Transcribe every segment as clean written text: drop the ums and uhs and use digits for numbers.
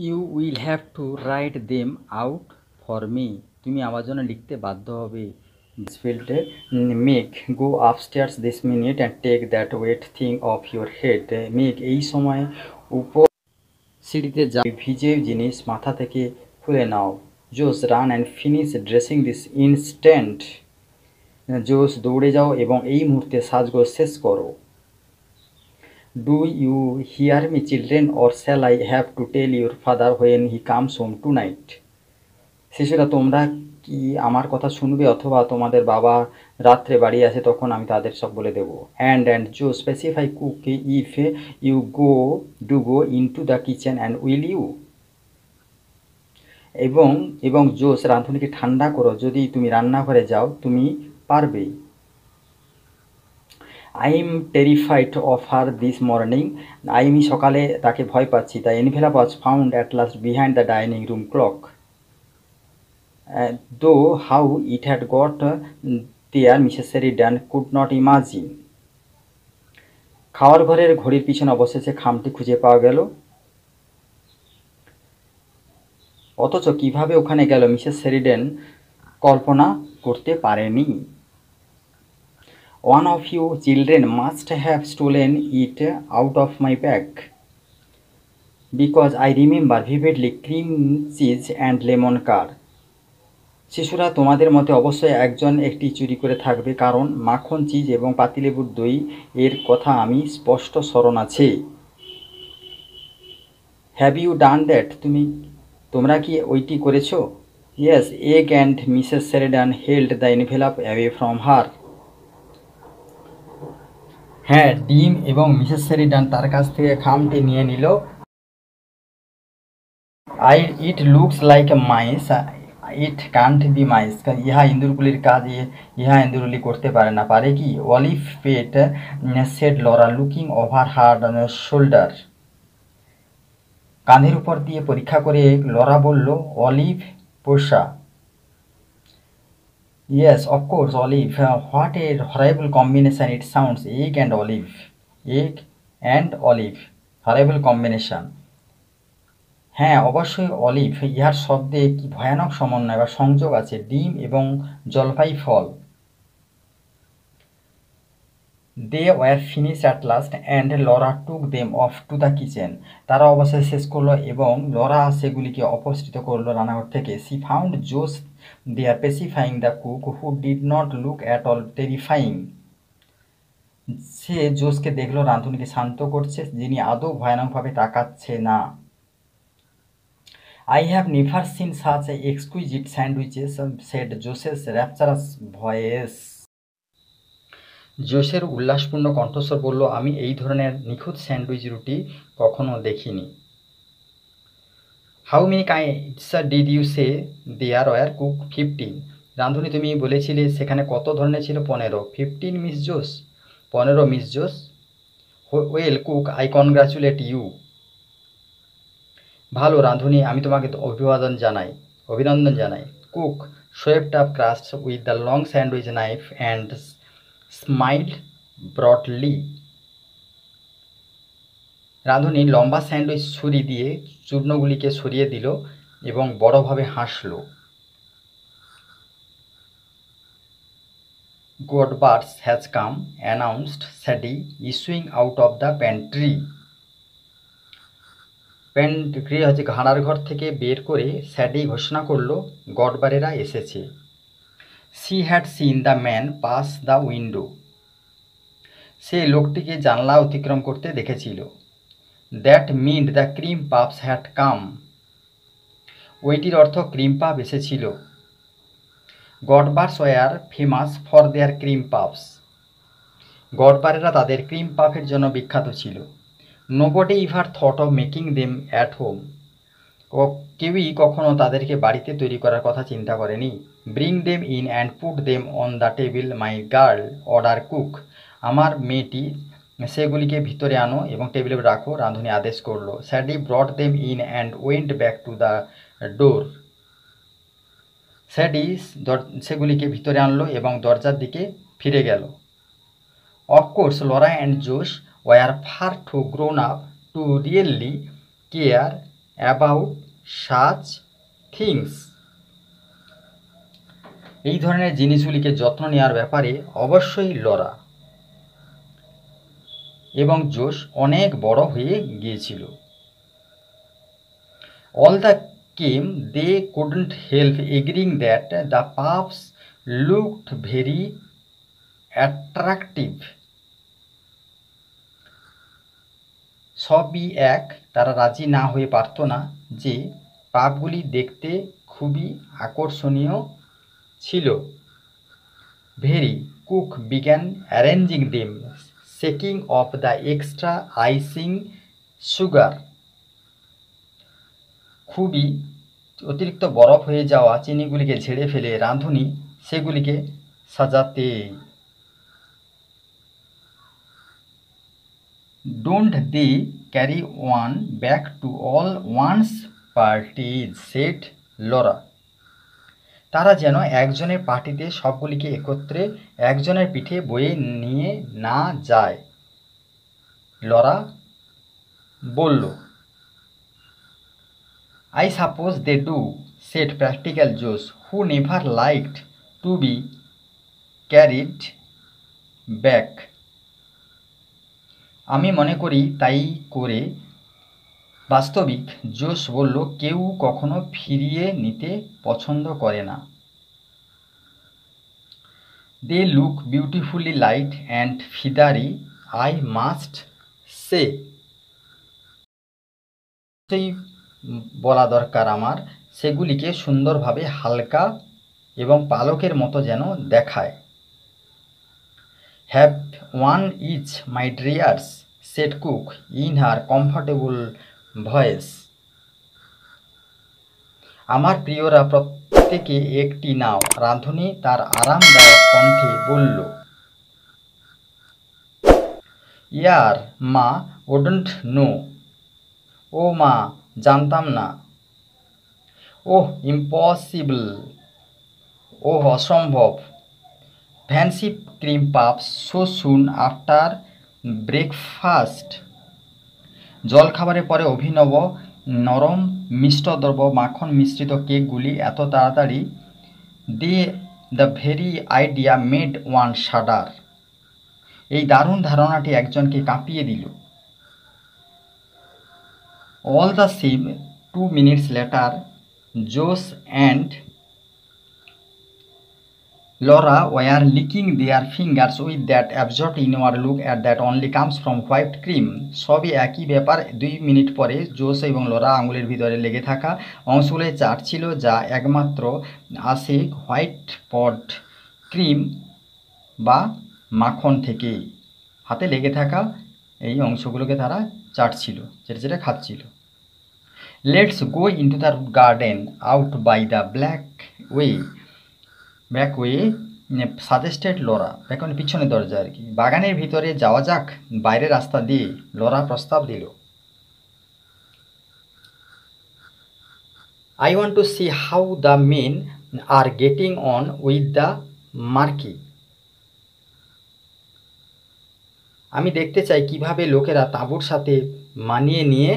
You will have to write them out for me. তুমি আমার জন্য লিখতে বাধ্য হবে। ফিল্ডে Meg go upstairs this minute and take that wet thing off your head. Meg এই সময় উপর সিঁড়িতে যা ভিজে জিনিস মাথা থেকে খুলে নাও। Jo's run and finish dressing this instant. Jo's দৌড়ে যাও এবং এই মুহূর্তে সাজগোজ শেষ করো। Do you hear me children or shall I have to tell your father when he comes home tonight. শিশুরা, তোমরা কি আমার কথা শুনবে, অথবা তোমাদের বাবা রাত্রে বাড়ি আসে তখন আমি তাদের সব বলে দেবো। And Jo specify cook if you go into the kitchen and will you. এবং জোস রাঁধুনিকে ঠান্ডা করো, যদি তুমি রান্নাঘরে যাও তুমি পারবে। I am terrified of her this morning. আমি সকালে তাকে ভয় পাচ্ছি। The envelope was found at last behind the dining room clock. Though how it had got there Mrs Sheridan could not imagine. খাওয়ার ঘরের ঘড়ির পিছনে অবশেষে খামটি খুঁজে পাওয়া গেল, অথচ কিভাবে ওখানে গেল মিসেস শেরিডান কল্পনা করতে পারেনি। One of you children must have stolen it out of my bag because I remember vividly cream cheese and lemon curd. শিশুরা, তোমাদের মতে অবশ্যই একজন একটি চুরি করে থাকবে, কারণ মাখন চিজ এবং পাতিলেবুর দই এর কথা আমি স্পষ্ট স্মরণ আছে। Have you done that? তোমরা কি ওইটি করেছো? Yes, egg and Mrs Sheridan held the envelope away from her. হ্যাঁ, ডিম এবং মিসেস শেরিডান তার কাছ থেকে খামটি নিয়ে নিল। It looks like mice, it can't be mice. ইহা ইঁদুরগুলির কাজ, ইহা ইঁদুরগুলি করতে পারে না। পারে কি? Olive pet said Laura looking over her shoulder. কাঁধের উপর দিয়ে পরীক্ষা করে লরা বলল, অলিভ পোষা। Yes, of course olive. What a horrible combination it sounds, egg and olive. Egg and olive, horrible combination. হ্যাঁ, অবশ্যই অলিভ। ইহার শব্দে কি ভয়ানক সমন্বয় বা সংযোগ আছে। ডিম এবং জলপাই ফল। They were finish at last and Laura took them off to the kitchen. তারা অবশ্যই শেষ করলো এবং লরা সেগুলিকে অপসৃত করলো রান্নাঘর থেকে। She found Jose there pacifying the cook who did not look at all terrifying. সে জোসকে দেখলো রাঁধুনিকে শান্ত করছে, যিনি আদৌ ভয়ানকভাবে তাকাচ্ছে না। I have never seen such exquisite sandwiches, said Jose's rapturous voice. জোসের উল্লাসপূর্ণ কণ্ঠস্বর বলল, আমি এই ধরনের নিখুঁত স্যান্ডউইচ রুটি কখনো দেখিনি। How many kinds did you say there were cook? 15। রাঁধুনি, তুমি বলেছিলে সেখানে কত ধরনের ছিল? 15। 15 মিস জোস? 15 Miss Jose. Well cook, I congratulate you. ভালো রাঁধুনি, আমি তোমাকে অভিনন্দন জানাই। Cook swept up crust with the long sandwich knife and smiled broadly. রাঁধুনি লম্বা স্যান্ডউইচ ছুরি দিয়ে চূর্ণগুলিকে সরিয়ে দিল এবং বড়ভাবে হাসল। Godbers has come, announced Sadie issuing out of the pantry. Pantry হচ্ছে ঘাড়ার ঘর থেকে বের করে স্যাডি ঘোষণা করল, গডবারেরা এসেছে। She had seen the man pass the window. সে লোকটিকে জানলা অতিক্রম করতে দেখেছিল। That meant the cream puffs had come. ওইটির অর্থ ক্রিম পাফ এসেছিল। Godbers were famous for their cream puffs. গডবারেরা তাদের ক্রিম পাফের জন্য বিখ্যাত ছিল। Nobody ever thought of making them at home. কেউই কখনো তাদেরকে বাড়িতে তৈরি করার কথা চিন্তা করেনি। Bring them in and put them on the table my girl order cook. আমার মেয়েটি, সেগুলিকে ভিতরে আনো এবং টেবিলে রাখো, রাঁধুনি আদেশ করলো। Sadie brought them in and went back to the door. স্যাডি সেগুলিকে ভিতরে আনলো এবং দরজার দিকে ফিরে গেল। Of course Laura and Jose were far too grown up to really care about such things. এই ধরনের জিনিসগুলিকে যত্ন নেওয়ার ব্যাপারে অবশ্যই লরা এবং জোশ অনেক বড় হয়ে গিয়েছিল। All the came they couldn't help agreeing that the puffs looked very attractive. সবই এক, তারা রাজি না হয়ে পারত না যে পাপগুলি দেখতে খুবই আকর্ষণীয় ছিল। Very cook began arranging them, shaking of the extra icing sugar. খুবই অতিরিক্ত বরফ হয়ে যাওয়া চিনিগুলিকে ঝেড়ে ফেলে রাঁধুনি সেগুলিকে সাজাতে। Don't they carry one back to all one's parties, said Laura. তারা যেন একজনের পার্টিতে সবগুলিকে একত্রে একজনের পিঠে বয়ে নিয়ে না যায়, লরা বলল। I suppose they do, said practical Josh, who never liked to be carried back. আমি মনে করি তাই করে। বাস্তবিক, জোশ বলল, কেউ কখনো ফিরিয়ে নিতে পছন্দ করে না। They look beautifully light and feathery, I must say. সেই বলা দরকার আমার, সেগুলিকে সুন্দরভাবে হালকা এবং পালকের মতো যেন দেখায়। Have one each my dears, said cook in her comfortable voice. আমার প্রিয়রা, প্রত্যেকে একটি নাও, রাঁধুনি তার আরামদায়ক কণ্ঠে বলল। ইয়ার মা ওডন্ট নো, ও মা জানতাম না। ওহ ইম্পসিবল, ওহ অসম্ভব। Fancy cream puffs so soon after breakfast. জলখাবারের পরে অভিনব নরম মিষ্টদ্রব্য মাখন মিশ্রিত কেকগুলি এত তাড়াতাড়ি। The very idea made one shudder. এই দারুণ ধারণাটি একজনকে কাঁপিয়ে দিল। All the same, 2 minutes later, Josh and Laura were licking their fingers with that absurd inward look at that only comes from whipped cream. সবই একই ব্যাপার। 2 মিনিট পরে জোশ এবং লরা আঙুলের ভিতরে লেগে থাকা অংশগুলো চাটছিল, যা একমাত্র আসে হোয়াইট পড ক্রিম বা মাখন থেকে। হাতে লেগে থাকা এই অংশগুলোকে তারা চাটছিল, যেটা খাচ্ছিল। Let's go into the garden out by the back way suggested Laura. এখন পিছনে দরজা আর কি। বাগানের ভিতরে যাওয়া যাক বাইরের রাস্তা দিয়ে, লরা প্রস্তাব দিল। I want to see how the men are getting on with the marquee. আমি দেখতে চাই কিভাবে লোকেরা তাঁবুর সাথে মানিয়ে নিয়ে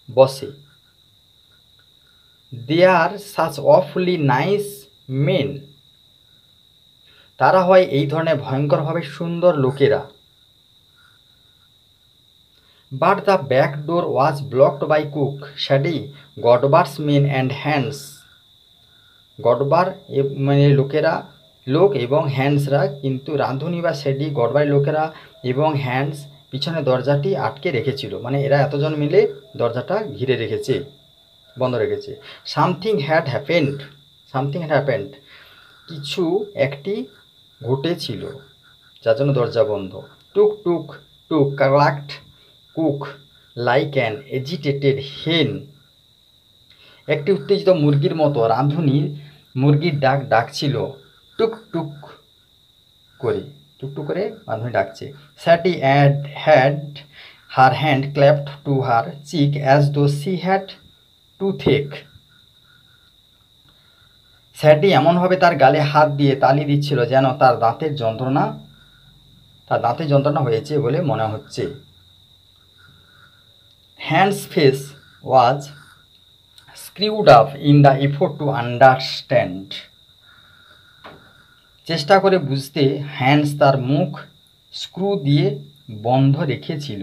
বসে। They are such awfully nice men. তারা হয় এই ধরনের ভয়ঙ্করভাবে সুন্দর লোকেরা। But the back door was blocked by cook, Sadie, Godbers men and hands. Godber মানে লোক এবং হ্যান্ডসরা, কিন্তু রাঁধুনি বা শ্যাডি, গডবারের লোকেরা এবং হ্যান্ডস পিছনে দরজাটি আটকে রেখেছিল। মানে এরা এতজন মিলে দরজাটা ঘিরে রেখেছে, বন্ধ রেখেছে। Something had happened. কিছু একটি ঘটেছিল যার জন্য দরজা বন্ধ। টুক টুক টুক ক্লাকড কুক লাইক অ্যান এজিটেটেড হেন। একটি উত্তেজিত মুরগির মতো রাঁধুনি মুরগির ডাকছিল। টুক টুক করে রাঁধুনি ডাকছে। Sadie had her hand clapped to her cheek as though she had toothache. Sadie এমনভাবে তার গালে হাত দিয়ে তালি দিচ্ছিল যেন তার দাঁতের যন্ত্রণা হয়েছে বলে মনে হচ্ছে। Hands face was screwed up in the effort to understand. চেষ্টা করে বুঝতে হ্যান্স তার মুখ স্ক্রু দিয়ে বন্ধ রেখেছিল।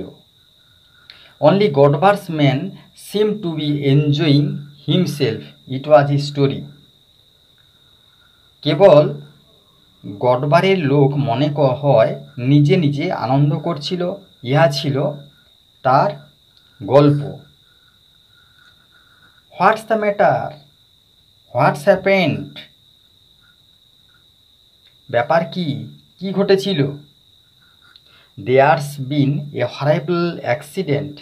Only Godbar's man seemed to be enjoying himself. It was his story. কেবল গডবারের লোক মনে হয় নিজে নিজে আনন্দ করছিল, ইহা ছিল তার গল্প। হোয়াটস দ্য ম্যাটার? What's happened? ব্যাপার কি? কি ঘটেছিল? দেয়ারস বিন এ হরেবল অ্যাক্সিডেন্ট,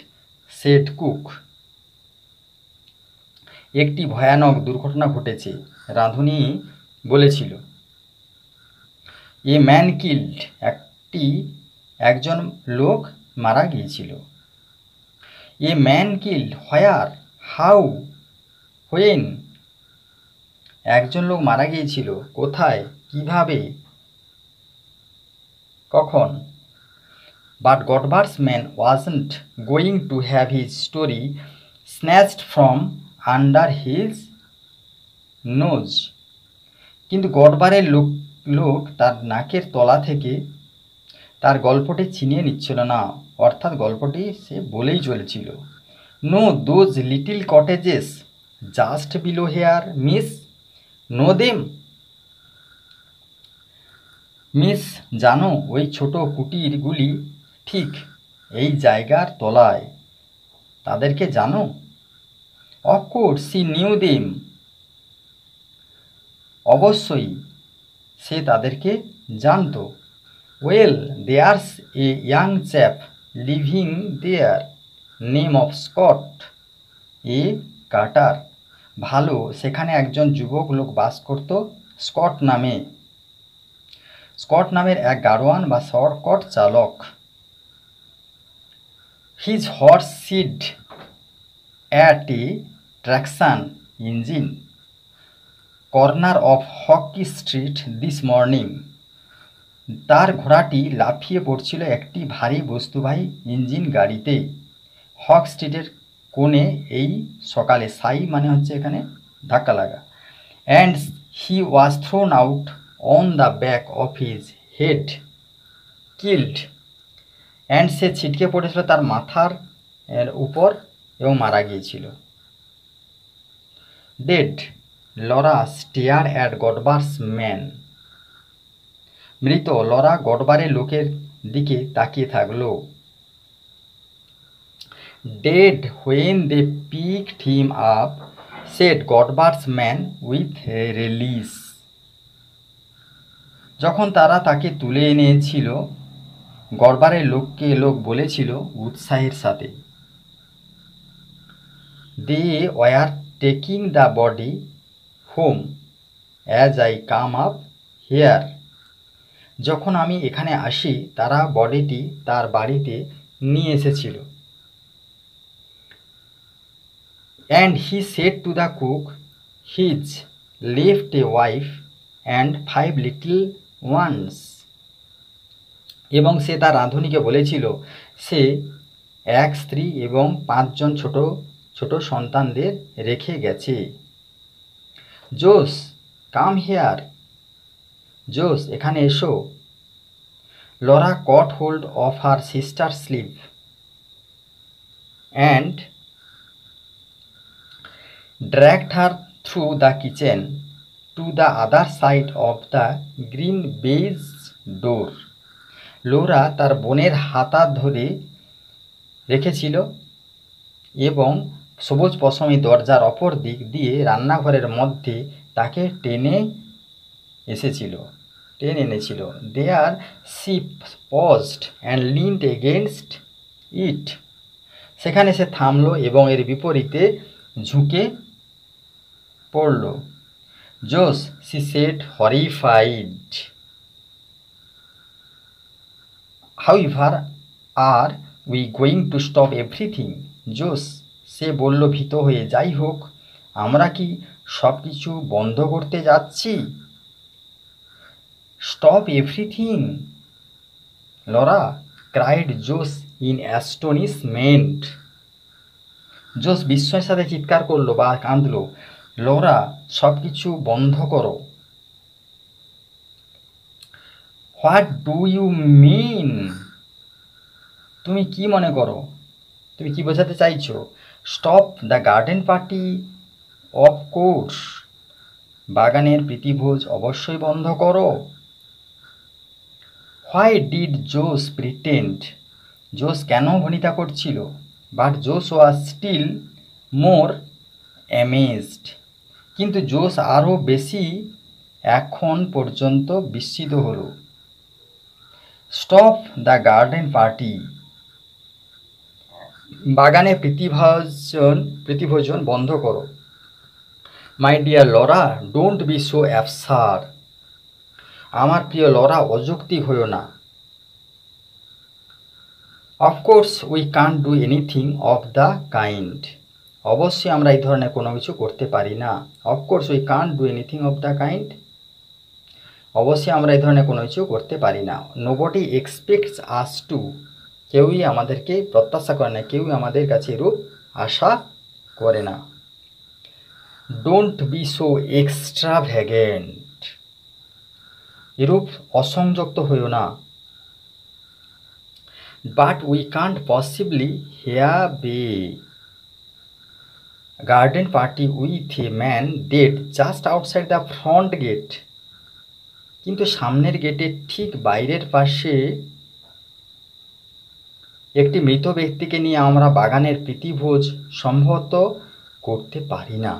সেড কুক। একটি ভয়ানক দুর্ঘটনা ঘটেছে, রাঁধুনি বলেছিল। এ ম্যান কিল্ড, একজন লোক মারা গিয়েছিল। A man killed where? How? When? একজন লোক মারা গিয়েছিল কোথায়, কিভাবে, কখন? But Godbers man wasn't going to have his story snatched from under his nose. কিন্তু গডবারের লোক তার নাকের তলা থেকে তার গল্পটি ছিনিয়ে নিচ্ছিল না, অর্থাৎ গল্পটি সে বলেই চলেছিল। Know those little cottages just below here miss, know them. Miss, জানো ওই ছোট কুটিরগুলি ঠিক এই জায়গার তলায়, তাদেরকে জানো? অফকোর্স সি নিউ দেম, অবশ্যই সে তাদেরকে জানত। Well, there's a young chap living there, name of Scott a carter. ভালো, সেখানে একজন যুবক লোক বাস করত স্কট নামে। স্কট নামের এক গাড়োয়ান বা শর্টকট চালক। His horse seed at a traction engine corner of hockey street this morning. তার ঘোড়াটি লাফিয়ে পড়ছিল একটি ভারী বস্তুবাহী ইঞ্জিন গাড়িতে হক স্ট্রিটের কোণে এই সকালে। সাই মানে হচ্ছে এখানে ধাক্কা লাগা। And he was thrown out on the back of his head, killed. অ্যান্ড সে ছিটকে পড়েছিল তার মাথার উপর এবং মারা গিয়েছিল। Dead, Laura stare at Godbers man. মৃত, লরা গডবারের লোকের দিকে তাকিয়ে থাকলো। Dead when they picked him up, said Godbers man with relish. যখন তারা তাকে তুলে এনেছিল, গডবারের লোক বলেছিল উৎসাহের সাথে। They were taking the body home as I come up here. যখন আমি এখানে আসি তারা বডিটি তার বাড়িতে নিয়ে এসেছিল। And he said to the cook his left a wife and 5 little once. এবং সে তার রাঁধুনিকে বলেছিল সে এক স্ত্রী এবং 5 জন ছোট ছোট সন্তানদের রেখে গেছে। জোস, কাম হেয়ার। জোস, এখানে এসো। Laura caught hold of her sister sleeve and dragged her through the kitchen to the other side of the green baize door. LORA তার বোনের হাতা ধরে রেখেছিল এবং সবুজ পশমী দরজার অপর দিক দিয়ে রান্নাঘরের মধ্যে তাকে টেনে এনেছিল। There she paused and leaned against it. সেখানে সে থামলো এবং এর বিপরীতে ঝুঁকে পড়ল। Jose, she said horrified. However are we going to stop everything? Jose, সে বলল ভীত হয়ে, যাই হোক, আমরা কি সব কিছু বন্ধ করতে যাচ্ছি? স্টপ এভরিথিং, লরা ক্রাইড জোস ইন অ্যাস্টোনিশমেন্ট। জোস বিস্ময়ের সাথে চিৎকার করলো বা কাঁদলো, লরা সব কিছু বন্ধ করো। What do you mean? তুমি কি মনে করো? তুমি কি বোঝাতে চাইছো? Stop the garden party, of course. বাগানের প্রীতিভোজ অবশ্যই বন্ধ করো। Why did Jose pretend? Jose কেন ভনিতা করছিল? বাট জোস ওয়াজ স্টিল মোর অ্যামেজড। কিন্তু জোস আরও বেশি এখন পর্যন্ত বিস্মিত হলো। স্টপ দ্য গার্ডেন পার্টি, বাগানে প্রীতিভোজন বন্ধ করো। My dear Laura, don't be so absurd. আমার প্রিয় লরা, অযৌক্তিক হইও না। Of course we can't do anything of the kind. অবশ্যই আমরা এই ধরনের কোনো কিছু করতে পারি না। Of course we can't do anything of the kind. অবশ্যই আমরা এই ধরনের কোনো কিছু করতে পারি না। নোবডি এক্সপেক্টস আস টু, কেউই আমাদেরকে প্রত্যাশা করে না, কেউই আমাদের কাছে এরূপ আশা করে না। ডোন্ট বি সো এক্সট্রাভ্যাগেন্ট, এরূপ অসংযুক্ত হইও না। But we can't possibly have a garden party with a man dead just outside the front gate. কিন্তু সামনের গেটের ঠিক বাইরের পাশে একটি মৃত ব্যক্তিকে নিয়ে আমরা বাগানের প্রীতিভোজ সম্ভবত করতে পারি না।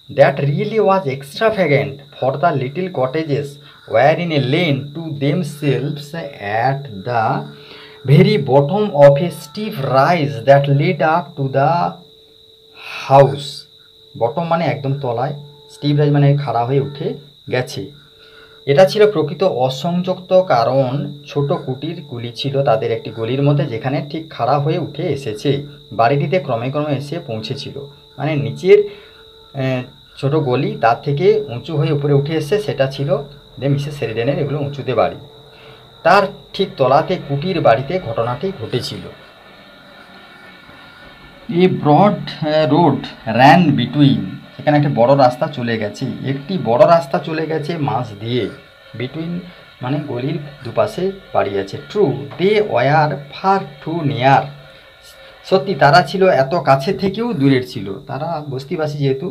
That really was extravagant, for the little cottages were in a lane to themselves at the very bottom of a stiff rise that led up to the house. Bottom মানে একদম তলায়, স্টিফ রাইজ মানে খাড়া হয়ে উঠে গেছে। এটা ছিল প্রকৃত অসংযুক্ত, কারণ ছোট কুটিরগুলি ছিল তাদের একটি গলির মধ্যে, যেখানে ঠিক খাড়া হয়ে উঠে এসেছে। বাড়িটিতে ক্রমে ক্রমে এসে পৌঁছেছিল, মানে নিচের ছোট গলি তার থেকে উঁচু হয়ে উপরে উঠে এসে, সেটা ছিল মিসেস শেরিডানের এগুলো উঁচুতে বাড়ি। তার ঠিক তলাতে কুটির বাড়িতে ঘটনাটি ঘটেছিল। A broad road ran between, সেখানে একটি বড় রাস্তা চলে গেছে, একটি বড় রাস্তা চলে গেছে মাঝ দিয়ে। বিটুইন মানে গলির দুপাশে বাড়ি আছে। True they were far too near, সত্যি তারা ছিল এত কাছে থেকেও দূরের ছিল। তারা বস্তিবাসী যেহেতু,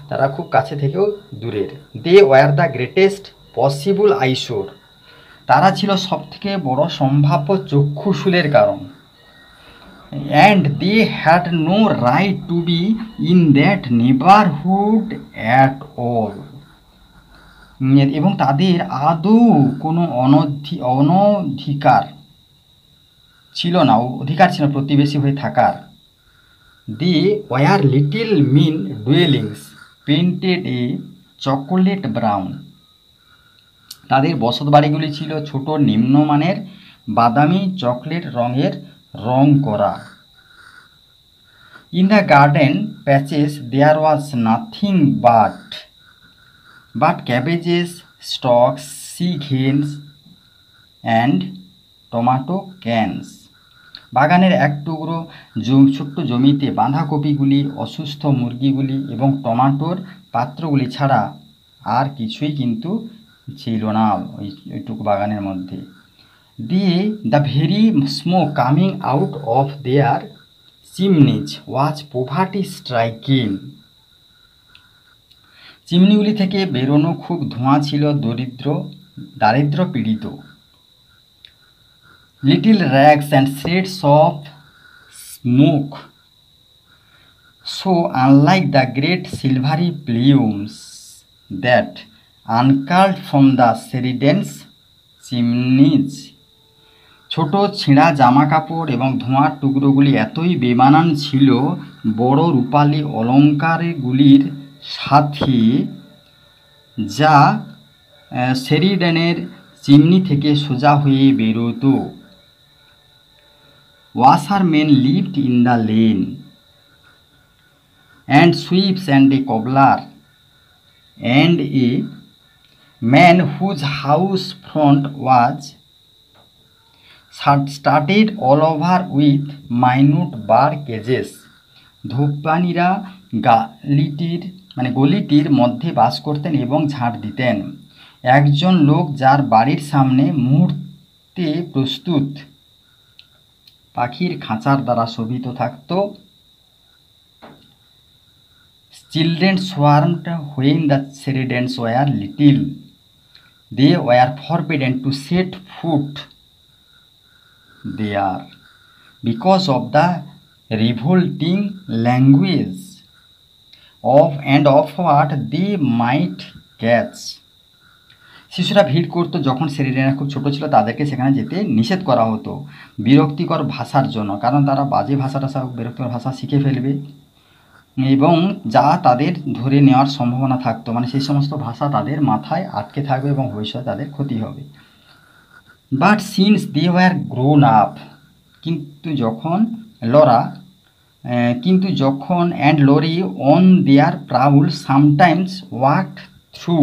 তারা খুব কাছে থেকেও দূরের। They were the greatest possible eyesore, তারা ছিল সবথেকে বড় সম্ভাব্য চক্ষুশূলের কারণ। And they had no right to be in that neighbourhood at all, এবং তাদের আদৌ কোনো অনধিকার ছিল না, অধিকার ছিল প্রতিবেশী হয়ে থাকার। দি ওয়ার লিটিল মিন ডুয়েলিংস পেন্টেড এ চকোলেট ব্রাউন, তাদের বসত বাড়িগুলি ছিল ছোট নিম্নমানের বাদামি চকলেট রঙের রং করা। In the garden patches there was nothing but cabbages, stalks, sick hens and tomato cans. বাগানের এক টুকরো ছোট্ট জমিতে বাঁধাকপিগুলি, অসুস্থ মুরগিগুলি এবং টমাটোর পাত্রগুলি ছাড়া আর কিছুই কিন্তু ছিল না ওইটুকু বাগানের মধ্যে। দিয়ে the very smoke coming out of their chimneys was poverty striking, চিমনিগুলি থেকে বেরোনো খুব ধোঁয়া ছিল দারিদ্র পীড়িত। Little rags and shreds of smoke, so unlike the great silvery plumes that uncurled from the Sheridans' chimneys. ছোট ছেঁড়া জামা কাপড় এবং ধোঁয়ার টুকরোগুলি এতই বেমানান ছিল বড় রূপালি অলঙ্কারগুলির সাথে, যা শেরিডানের চিমনি থেকে সোজা হয়ে বেরোতো। Washermen lived in the lane, and sweeps and a cobbler and a man whose house front was started all over with minute bird cages. ধূপবাণীরা গলিটির মধ্যে বাস করতেন এবং ঝাঁট দিতেন। একজন লোক যার বাড়ির সামনে মুহূর্তে প্রস্তুত পাখির খাঁচার দ্বারা শোভিত থাকত। Children swarmed when the residents were little. They were forbidden to set foot there because of the revolting language of what they might catch. শিশুরা ভিড় করতো যখন সেরিডেনরা খুব ছোট ছিল, তাদেরকে সেখানে যেতে নিষেধ করা হতো বিরক্তিকর ভাষার জন্য, কারণ তারা বাজে বিরক্তিকর ভাষা শিখে ফেলবে এবং যা তাদের ধরে নেওয়ার সম্ভাবনা থাকতো, মানে সেই সমস্ত ভাষা তাদের মাথায় আটকে থাকবে এবং ভবিষ্যতে তাদের ক্ষতি হবে। But since they were grown up, কিন্তু যখন and Laurie on their prowl sometimes walked through,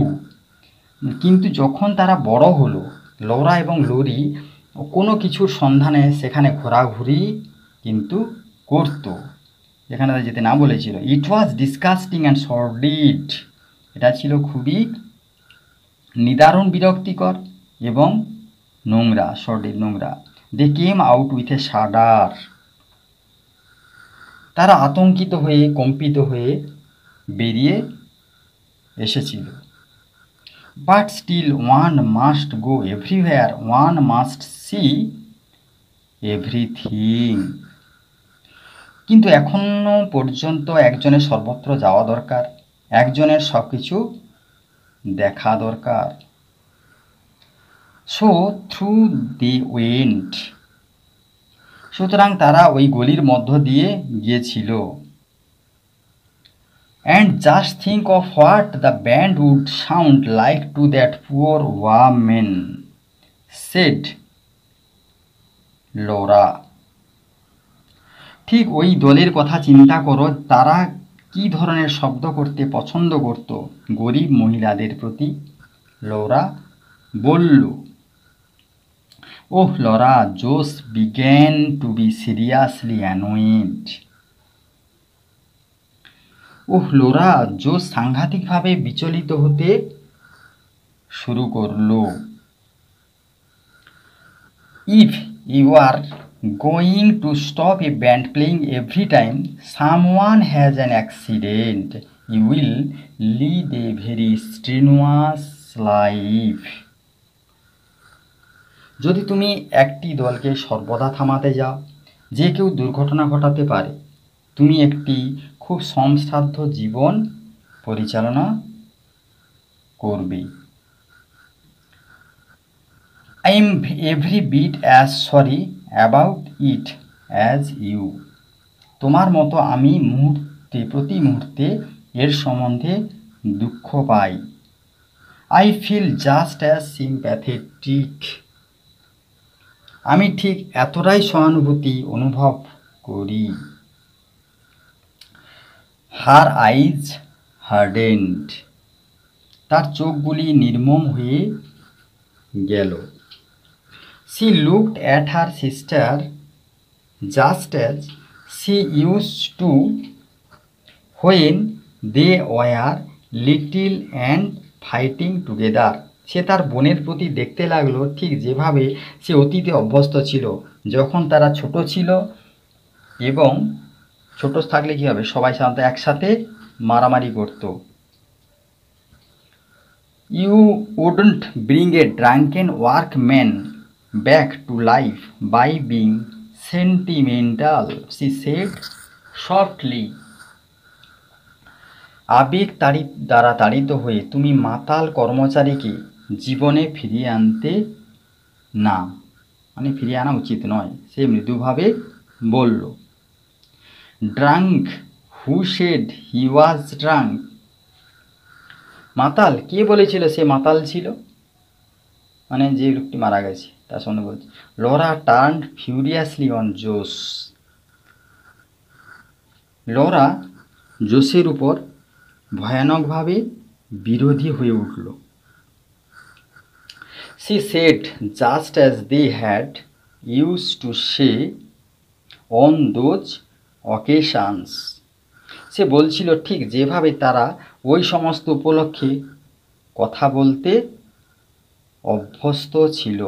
কিন্তু যখন তারা বড় হলো, লরা এবং লরি কোনো কিছুর সন্ধানে সেখানে ঘোরাঘুরি কিন্তু করত, যেখানে তারা যেতে না বলেছিল। ইট ওয়াজ ডিসকাস্টিং অ্যান্ড সর্ডিড, এটা ছিল খুবই নিদারুণ বিরক্তিকর এবং নোংরা, নোংরা। দে কেম আউট উইথ এ শাডার, তারা আতঙ্কিত হয়ে কম্পিত হয়ে বেরিয়ে এসেছিল। But still one must go everywhere, one must see everything, কিন্তু এখনো পর্যন্ত একজনের সর্বত্র যাওয়া দরকার, একজনের সব কিছু দেখা দরকার। সো থ্রু দি ওয়েন্ট, সুতরাং তারা ওই গলির মধ্য দিয়ে গিয়েছিল। And just think of what the band would sound like to that poor woman, said Laura. ঠিক ওই দলের কথা চিন্তা করো, তারা কি ধরনের শব্দ করতে পছন্দ করত গরিব মহিলাদের প্রতি। লোরা বলল, oh Laura, Jose began to be seriously annoyed. ওহ লোরা, জোস সাংঘাতিকভাবে বিচলিত হতে শুরু করল। If you are going to stop a band playing every time someone has an accident, you will lead a very strenuous life. যদি তুমি একটি দলকে সর্বদা থামাতে যাও, যে কেউ দুর্ঘটনা ঘটাতে পারে, তুমি একটি খুব শ্রমসাধ্য জীবন পরিচালনা করবে। I am every bit as sorry about it as you. তোমার মতো আমি প্রতি মুহূর্তে এর সম্বন্ধে দুঃখ পাই। I feel just as sympathetic. আমি ঠিক এতটাই সহানুভূতি অনুভব করি। Her eyes hardened. তার চোখগুলি নির্মম হয়ে গেল। She looked at her sister just as she used to when they were little and fighting together. সে তার বোনের প্রতি দেখতে লাগলো ঠিক যেভাবে সে অতীতে অভ্যস্ত ছিল, যখন তারা ছোট ছিল এবং ছোট থাকলে কী হবে, সবাই সাধারণত একসাথে মারামারি করত। You wouldn't bring a drunken workman back to life by being sentimental, she said softly. আবেগ দ্বারা তাড়িত হয়ে তুমি মাতাল কর্মচারীকে জীবনে ফিরিয়ে আনতে না, মানে ফিরিয়ে আনা উচিত নয়, সে মৃদুভাবে বলল। Drunk, who said he was drunk? মাতাল, কে বলেছিল সে মাতাল ছিল? মানে যে লোকটি মারা গেছে তার সঙ্গে বলছে। লোরা টার্নড ফিউরিয়াসলি অন জোস। লোরা জোসের উপর ভয়ানকভাবে বিরোধী হয়ে উঠল। She said, just as they had used to say on those occasions সে বলছিল ঠিক যেভাবে তারা ওই সমস্ত উপলক্ষে কথা বলতে অভ্যস্ত ছিল।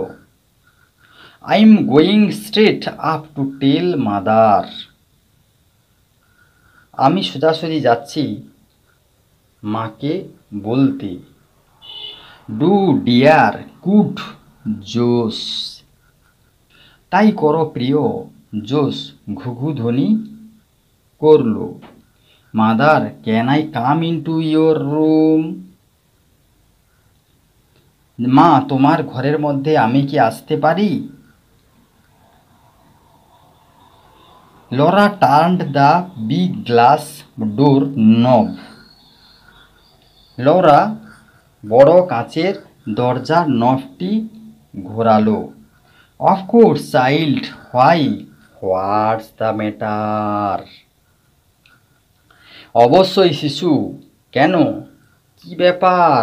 I am going straight up to tell mother. আমি সোজাসুজি যাচ্ছি মাকে বলতে। ডু ডিয়ার গুড জোস। তাই করো প্রিয়। জোস ঘুঘু ধ্বনি করল। Mother can I come into your room. মা তোমার ঘরের মধ্যে আমি কি আসতে পারি? Laura turned the big glass door knob. Laura বড় কাচের দরজার নবটি ঘোরালো। Of course child, what's the matter? অবশ্যই শিশু, কেন, কি ব্যাপার?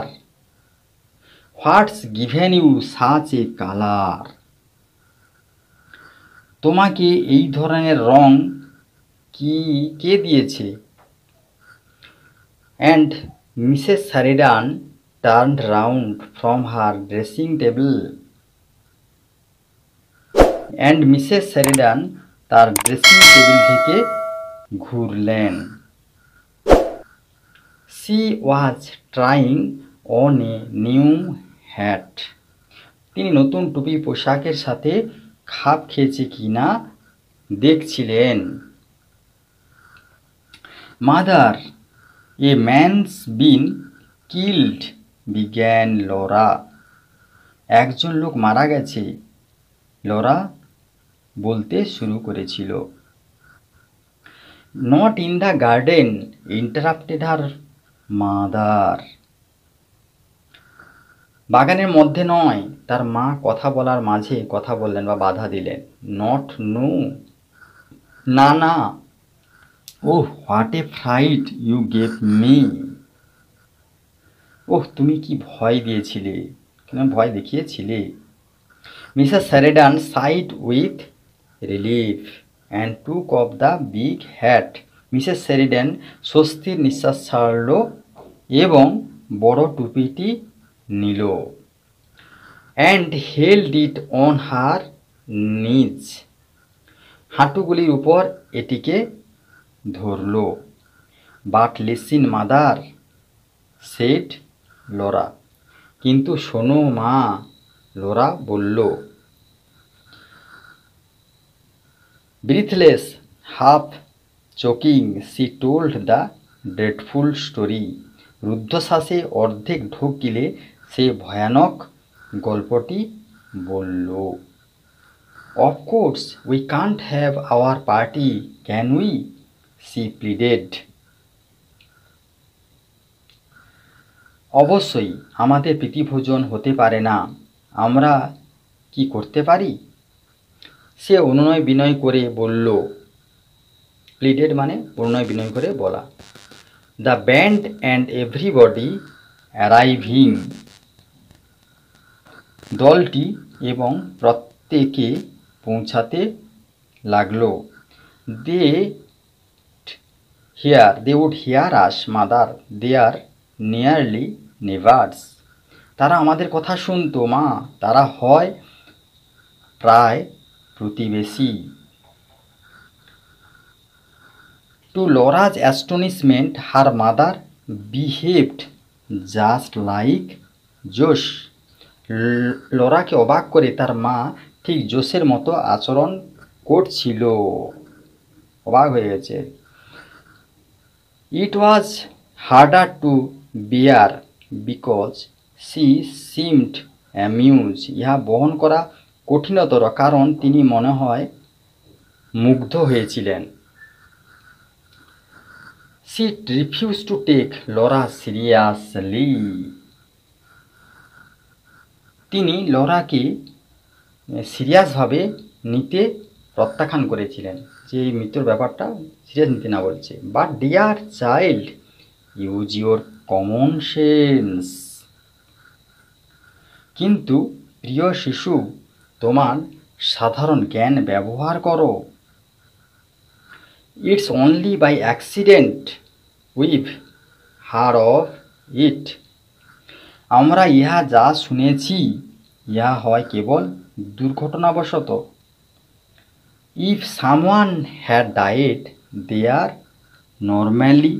What's given you such a colour? তোমাকে এই ধরনের রং কে দিয়েছে? And Mrs Sheridan turned round from her dressing table. And Mrs Sheridan তার ড্রেসিং টেবিল থেকে ঘুরলেন। She was trying on a new hat. তিনি নতুন টুপি পোশাকের সাথে খাপ খেয়েছে কিনা দেখছিলেন। Mother, a man's been killed, began Laura. একজন লোক মারা গেছে, লরা বলতে শুরু করেছিল। Not in the garden, interrupted her mother. বাগানের মধ্যে নয়, তার মা কথা বলার মাঝে কথা বললেন বা বাধা দিলেন। নট নো, না না। Oh what a fright you gave me. Oh তুমি কি ভয় দিয়েছিলে, ভয় দেখিয়েছিলে। Mrs Sheridan sighed with relief and took off the big hat. Mrs Sheridan স্বস্তির নিঃশ্বাস ছাড়ল এবং বড় টুপিটি নিল। And held it on her knees. হাঁটুগুলির উপর এটিকে ধরল। But listen mother, said Laura. কিন্তু শোনো মা, লরা বলল। Breathless, half choking, she told the dreadful story. রুদ্ধশ্বাসে অর্ধেক ঢোক গিলে সে ভয়ানক গল্পটি বলল। Of course we can't have our party, can we? She pleaded. অবশ্যই আমাদের প্রীতিভোজন হতে পারে না, আমরা কি করতে পারি? সে অনুনয় বিনয় করে বলল। প্লিডেড মানে অনুনয় বিনয় করে বলা। The band and everybody arriving. দলটি এবং প্রত্যেকে পৌঁছাতে লাগলো। They would hear us mother, they are nearly neighbours. তারা আমাদের কথা শুনতো মা, তারা হয় প্রায় প্রতিবেশী। To Laura's astonishment her mother behaved just like Jose. লরাকে অবাক করে তার মা ঠিক জোশের মতো আচরণ করছিল। অবাক হয়ে গেছে। It was harder to bear because she seemed amused. ইহা বহন করা কঠিনতর কারণ তিনি মনে হয় মুগ্ধ হয়েছিলেন। She refuse to take Laura seriously. তিনি লরাকে সিরিয়াসভাবে নিতে প্রত্যাখ্যান করেছিলেন, যে এই মৃত্যুর ব্যাপারটা সিরিয়াস নিতে না বলছে। But dear child, use your common sense. কিন্তু প্রিয় শিশু, তোমার সাধারণ জ্ঞান ব্যবহার করো। It's only by accident we've heard of it. আমরা ইহা যা শুনেছি ইহা হয় কেবল দুর্ঘটনাবশত। If someone had died there normally,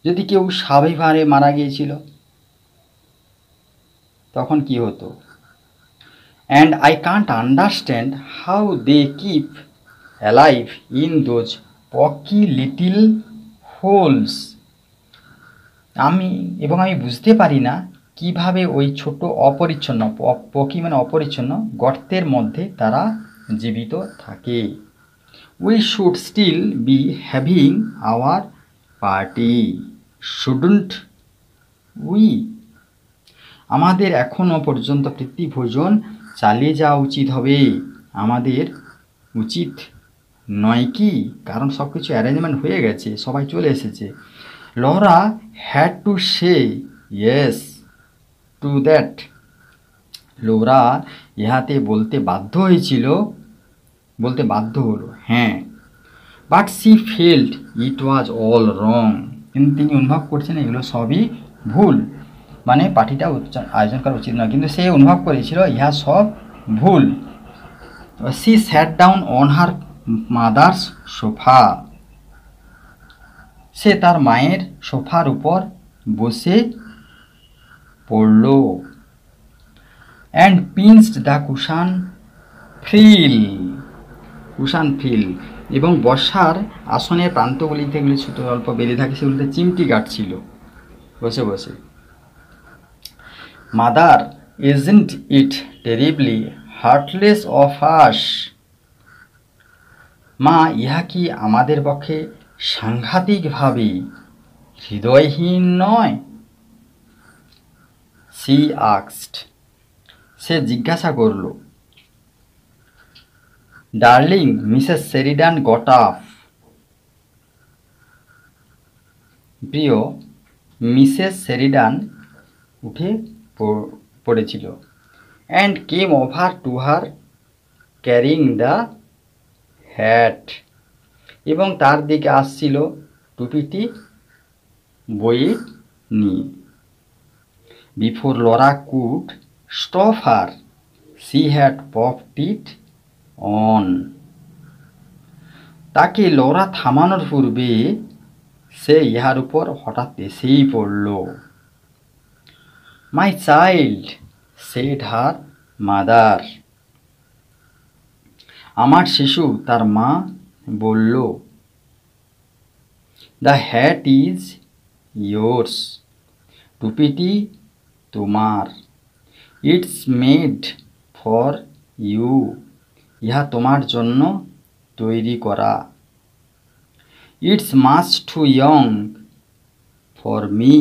যদি কেউ স্বাভাবিকভাবে মারা গিয়েছিল তখন কি হতো? And I can't understand how they keep alive in those poky little holes. আমি বুঝতে পারি না কিভাবে ওই ছোট অপরিচ্ছন্ন, পকি মানে অপরিচ্ছন্ন, গর্তের মধ্যে তারা জীবিত থাকে। We should still be having our party, shouldn't we? আমাদের এখনও পর্যন্ত প্রীতিভোজন চালিয়ে যাওয়া উচিত হবে, আমাদের উচিত নয় কি? কারণ সব কিছু অ্যারেঞ্জমেন্ট হয়ে গেছে, সবাই চলে এসেছে। Laura had to say yes to that. Laura ইহাতে বলতে বাধ্য হলো হ্যাঁ। But she felt it was all wrong. কিন্তু তিনি অনুভব করছেন এগুলো সবই ভুল, মানে পার্টিটা আয়োজন করা উচিত নয়, কিন্তু সে অনুভব করেছিল ইহা সব ভুল। She sat down on her mother's sofa. সে তার মায়ের সোফার উপর বসে পড়ল। And pinched the cushion frill, এবং বসার আসনের প্রান্তগুলিতে যেগুলি ছোট অল্প বেঁধে থাকে সেগুলিতে চিমটি কাটছিল বসে বসে। Mother, isn't it terribly heartless of us? মা, ইহা কি আমাদের পক্ষে সাংঘাতিকভাবে হৃদয়হীন নয়? সি আক্সড, সে জিজ্ঞাসা করল। Darling Mrs Sheridan got up. প্রিয় মিসেস শেরিডান উঠে পড়েছিল। And came over to her carrying the hat, এবং তার দিকে আসছিল টুপিটি বয়ে নিয়ে। Before Laura could stop her she had popped it on. তাকে লরা থামানোর পূর্বে সে ইহার উপর হঠাৎ এসেই পড়ল। My child, said her mother. আমার শিশু, তার মা বলল। দ্য হ্যাট ইজ ইয়োর্স, টুপিটি তোমার। ইটস মেড ফর ইউ, ইহা তোমার জন্য তৈরি করা। It's much too young for me,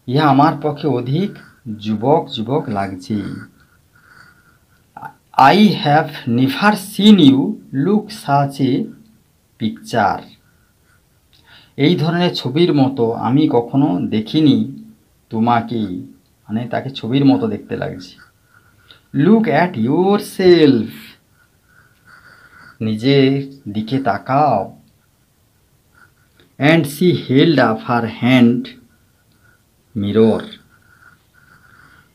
ইহা আমার পক্ষে অধিক যুবক লাগছে। I have never seen you look such a picture, এই ধরনের ছবির মতো আমি কখনো দেখিনি তোমাকে, মানে তাকে ছবির মতো দেখতে লাগছে। লুক অ্যাট ইউর সেলফ, নিজের দিকে তাকাও। And she held up her hand mirror,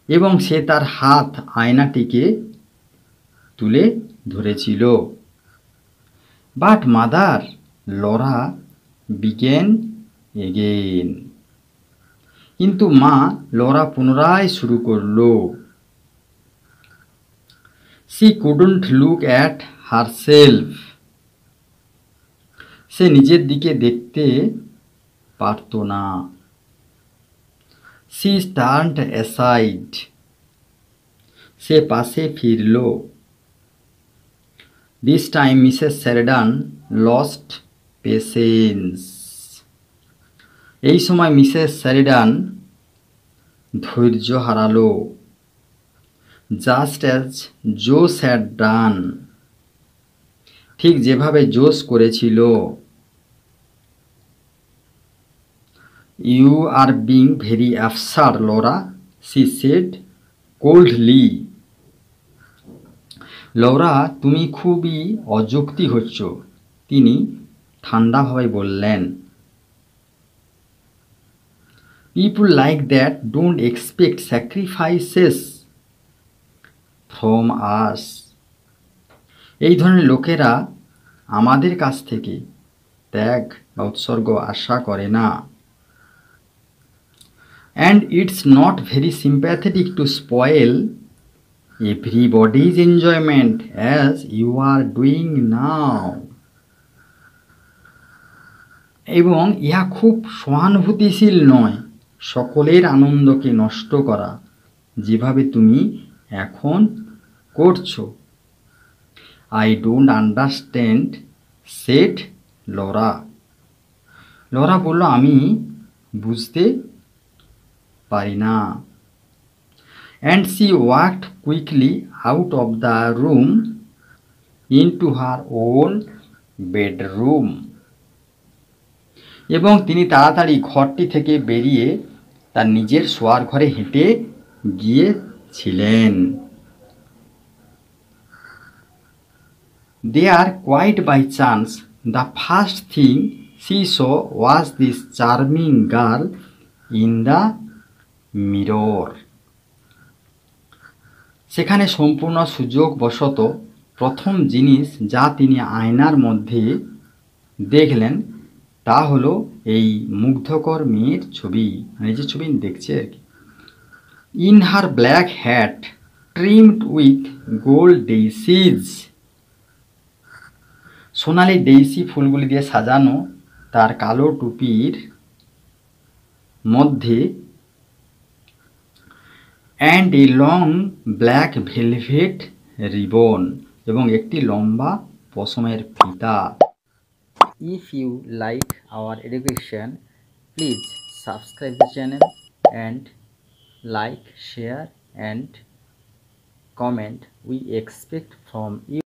এবং সে তার হাত আয়নাটিকে তুলে ধরেছিল। But mother, Laura began again, কিন্তু মা, লরা পুনরায় শুরু করল। She couldn't look at herself, সে নিজের দিকে দেখতে পারত না। সি টার্নড অ্যাসাইড, সে পাশে ফিরল। This time Mrs Sheridan lost patience, এই সময় মিসেস শেরিডান ধৈর্য হারালো। Just as Jose had done, ঠিক যেভাবে জোস করেছিল। You are being very absurd Laura, she said coldly. Laura, তুমি খুবই অযৌক্তিক হচ্ছ, তিনি ঠান্ডাভাবে বললেন, people like that don't expect sacrifices from us. এই ধরনের লোকেরা আমাদের কাছ থেকে ত্যাগ বা উৎসর্গ আশা করে না। And it's not very sympathetic to spoil everybody's enjoyment as you are doing now. এবং ইহা খুব সহানুভূতিশীল নয় সকলের আনন্দকে নষ্ট করা যেভাবে তুমি এখন করছো। I don't understand said Laura. Laura বলল, আমি বুঝতে পারি না। And she walked quickly out of the room into her own bedroom. এবং তিনি তাড়াতাড়ি ঘরটি থেকে বেরিয়ে তার নিজের শোয়ার ঘরে হেঁটে গিয়েছিলেন। There, quite by chance, the first thing she saw was this charming girl in the mirror. সেখানে সম্পূর্ণ সুযোগবশত প্রথম জিনিস যা তিনি আয়নার মধ্যে দেখলেন তা হলো এই মুগ্ধকর মেয়ের ছবি, এই যে ছবি দেখছে আর কি। In her black hat trimmed with gold daisies. সোনালি ডেইসি ফুলগুলি দিয়ে সাজানো তার কালো টুপির মধ্যে, and a long black velvet ribbon, এবং একটি লম্বা পশমের ফিতা। If you like our education, please subscribe the channel and like, share and comment. We expect from you